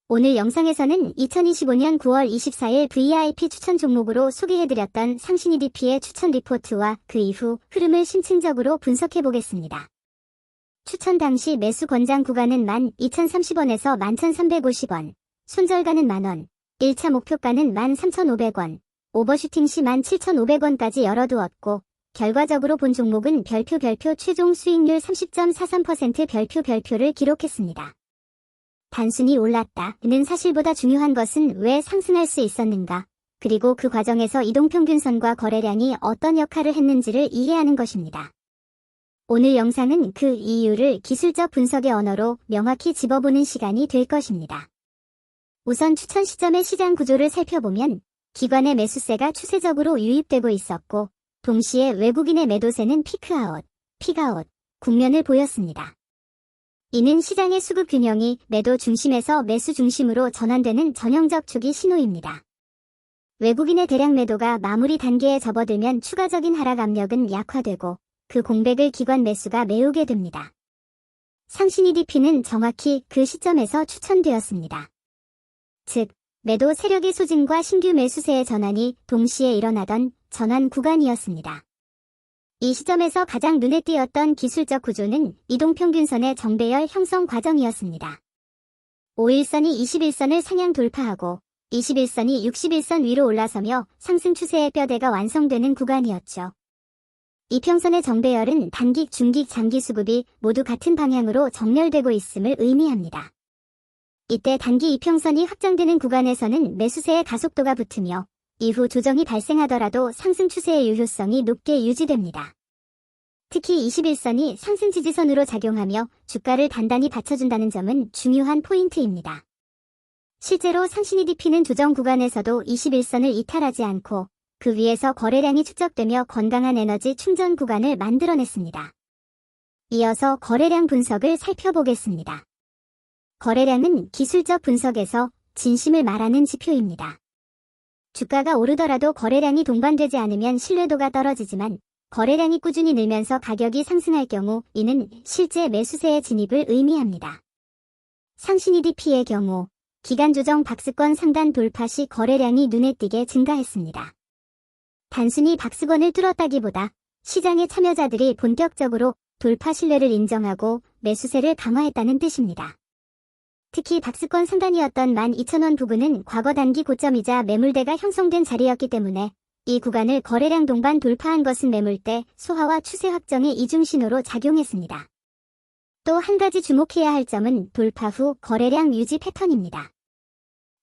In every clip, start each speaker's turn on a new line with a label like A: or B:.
A: 오늘 영상에서는 2025년 9월 24일 VIP 추천 종목으로 소개해드렸던 상신-EDP의 추천 리포트와 그 이후 흐름을 심층적으로 분석해보겠습니다. 추천 당시 매수 권장 구간은 12,030원에서 11,350원, 손절가는 만원, 1차 목표가는 13,500원, 오버슈팅 시 17,500원까지 열어두었고, 결과적으로 본 종목은 별표 최종 수익률 30.43% 별표를 기록했습니다. 단순히 올랐다는 사실보다 중요한 것은 왜 상승할 수 있었는가, 그리고 그 과정에서 이동평균선과 거래량이 어떤 역할을 했는지를 이해하는 것입니다. 오늘 영상은 그 이유를 기술적 분석의 언어로 명확히 짚어보는 시간이 될 것입니다. 우선 추천 시점의 시장 구조를 살펴보면 기관의 매수세가 추세적으로 유입되고 있었고, 동시에 외국인의 매도세는 피크아웃, 픽아웃, 국면을 보였습니다. 이는 시장의 수급 균형이 매도 중심에서 매수 중심으로 전환되는 전형적 주기 신호입니다. 외국인의 대량 매도가 마무리 단계에 접어들면 추가적인 하락 압력은 약화되고 그 공백을 기관 매수가 메우게 됩니다. 상신-EDP는 정확히 그 시점에서 추천되었습니다. 즉, 매도 세력의 소진과 신규 매수세의 전환이 동시에 일어나던 전환 구간이었습니다. 이 시점에서 가장 눈에 띄었던 기술적 구조는 이동평균선의 정배열 형성 과정이었습니다. 5일선이 21선을 상향 돌파하고 21선이 61선 위로 올라서며 상승 추세의 뼈대가 완성되는 구간이었죠. 이평선의 정배열은 단기, 중기, 장기 수급이 모두 같은 방향으로 정렬되고 있음을 의미합니다. 이때 단기 이평선이 확장되는 구간에서는 매수세의 가속도가 붙으며 이후 조정이 발생하더라도 상승 추세의 유효성이 높게 유지됩니다. 특히 21선이 상승 지지선으로 작용하며 주가를 단단히 받쳐준다는 점은 중요한 포인트입니다. 실제로 상신-EDP는 조정 구간에서도 21선을 이탈하지 않고 그 위에서 거래량이 축적되며 건강한 에너지 충전 구간을 만들어냈습니다. 이어서 거래량 분석을 살펴보겠습니다. 거래량은 기술적 분석에서 진심을 말하는 지표입니다. 주가가 오르더라도 거래량이 동반되지 않으면 신뢰도가 떨어지지만 거래량이 꾸준히 늘면서 가격이 상승할 경우 이는 실제 매수세의 진입을 의미합니다. 상신-EDP의 경우 기간 조정 박스권 상단 돌파 시 거래량이 눈에 띄게 증가했습니다. 단순히 박스권을 뚫었다기보다 시장의 참여자들이 본격적으로 돌파 신뢰를 인정하고 매수세를 강화했다는 뜻입니다. 특히 박스권 상단이었던 12,000원 부근은 과거 단기 고점이자 매물대가 형성된 자리였기 때문에 이 구간을 거래량 동반 돌파한 것은 매물대 소화와 추세 확정의 이중신호로 작용했습니다. 또 한 가지 주목해야 할 점은 돌파 후 거래량 유지 패턴입니다.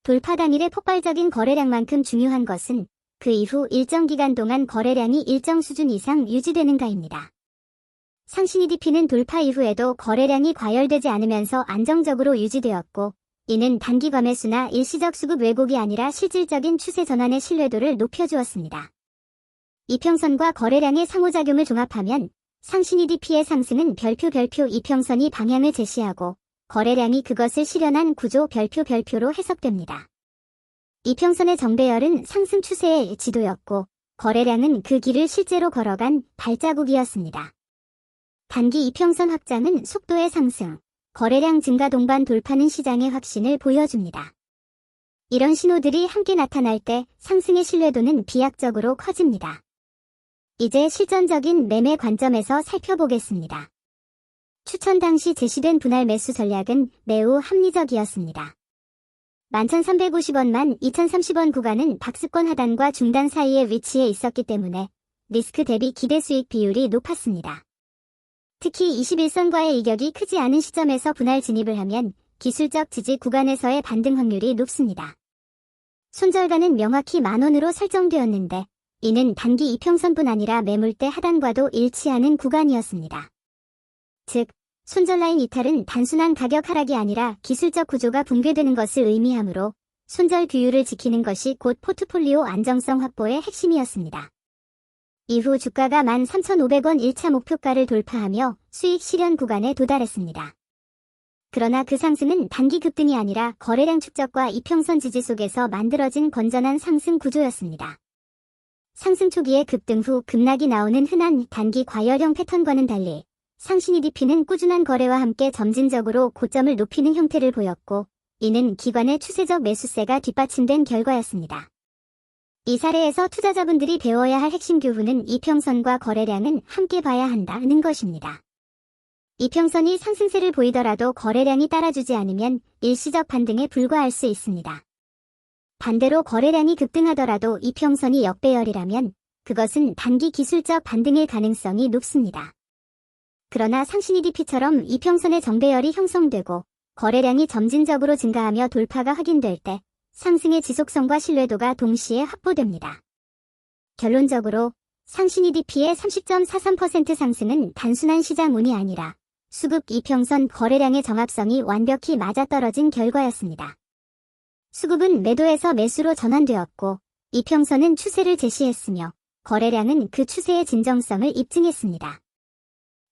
A: 돌파 당일의 폭발적인 거래량만큼 중요한 것은 그 이후 일정 기간 동안 거래량이 일정 수준 이상 유지되는가입니다. 상신-EDP는 돌파 이후에도 거래량이 과열되지 않으면서 안정적으로 유지되었고, 이는 단기 과매수나 일시적 수급 왜곡이 아니라 실질적인 추세 전환의 신뢰도를 높여주었습니다. 이평선과 거래량의 상호작용을 종합하면 상신-EDP의 상승은 별표 이평선이 방향을 제시하고 거래량이 그것을 실현한 구조 별표로 해석됩니다. 이평선의 정배열은 상승 추세의 지도였고 거래량은 그 길을 실제로 걸어간 발자국이었습니다. 단기 이평선 확장은 속도의 상승, 거래량 증가 동반 돌파는 시장의 확신을 보여줍니다. 이런 신호들이 함께 나타날 때 상승의 신뢰도는 비약적으로 커집니다. 이제 실전적인 매매 관점에서 살펴보겠습니다. 추천 당시 제시된 분할 매수 전략은 매우 합리적이었습니다. 11,350원, 12,030원 구간은 박스권 하단과 중단 사이에 위치해 있었기 때문에 리스크 대비 기대 수익 비율이 높았습니다. 특히 21선과의 이격이 크지 않은 시점에서 분할 진입을 하면 기술적 지지 구간에서의 반등 확률이 높습니다. 손절가는 명확히 만원으로 설정되었는데 이는 단기 이평선뿐 아니라 매물대 하단과도 일치하는 구간이었습니다. 즉, 손절라인 이탈은 단순한 가격 하락이 아니라 기술적 구조가 붕괴되는 것을 의미하므로 손절 규율을 지키는 것이 곧 포트폴리오 안정성 확보의 핵심이었습니다. 이후 주가가 13,500원 1차 목표가를 돌파하며 수익 실현 구간에 도달했습니다. 그러나 그 상승은 단기 급등이 아니라 거래량 축적과 이평선 지지 속에서 만들어진 건전한 상승 구조였습니다. 상승 초기의 급등 후 급락이 나오는 흔한 단기 과열형 패턴과는 달리 상신-EDP는 꾸준한 거래와 함께 점진적으로 고점을 높이는 형태를 보였고 이는 기관의 추세적 매수세가 뒷받침된 결과였습니다. 이 사례에서 투자자분들이 배워야 할 핵심 교훈은 이평선과 거래량은 함께 봐야 한다는 것입니다. 이평선이 상승세를 보이더라도 거래량이 따라주지 않으면 일시적 반등에 불과할 수 있습니다. 반대로 거래량이 급등하더라도 이평선이 역배열이라면 그것은 단기 기술적 반등일 가능성이 높습니다. 그러나 상신 EDP처럼 이평선의 정배열이 형성되고 거래량이 점진적으로 증가하며 돌파가 확인될 때 상승의 지속성과 신뢰도가 동시에 확보됩니다. 결론적으로 상신 EDP의 30.43% 상승은 단순한 시장 운이 아니라 수급 이평선 거래량의 정합성이 완벽히 맞아떨어진 결과였습니다. 수급은 매도에서 매수로 전환되었고 이평선은 추세를 제시했으며 거래량은 그 추세의 진정성을 입증했습니다.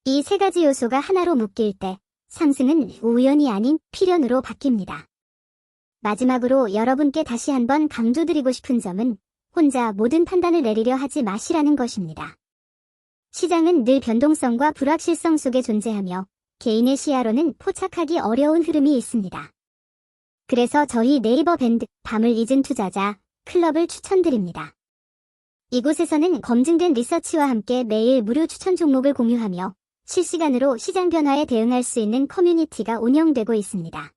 A: 이 세 가지 요소가 하나로 묶일 때 상승은 우연이 아닌 필연으로 바뀝니다. 마지막으로 여러분께 다시 한번 강조드리고 싶은 점은 혼자 모든 판단을 내리려 하지 마시라는 것입니다. 시장은 늘 변동성과 불확실성 속에 존재하며 개인의 시야로는 포착하기 어려운 흐름이 있습니다. 그래서 저희 네이버 밴드 밤을 잊은 투자자 클럽을 추천드립니다. 이곳에서는 검증된 리서치와 함께 매일 무료 추천 종목을 공유하며 실시간으로 시장 변화에 대응할 수 있는 커뮤니티가 운영되고 있습니다.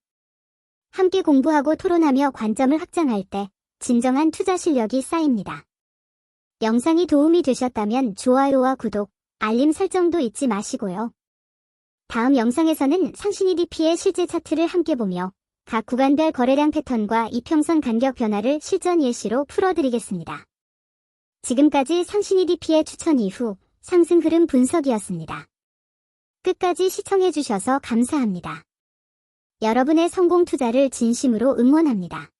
A: 함께 공부하고 토론하며 관점을 확장할 때 진정한 투자 실력이 쌓입니다. 영상이 도움이 되셨다면 좋아요와 구독, 알림 설정도 잊지 마시고요. 다음 영상에서는 상신 EDP의 실제 차트를 함께 보며 각 구간별 거래량 패턴과 이평선 간격 변화를 실전 예시로 풀어드리겠습니다. 지금까지 상신 EDP의 추천 이후 상승 흐름 분석이었습니다. 끝까지 시청해주셔서 감사합니다. 여러분의 성공 투자를 진심으로 응원합니다.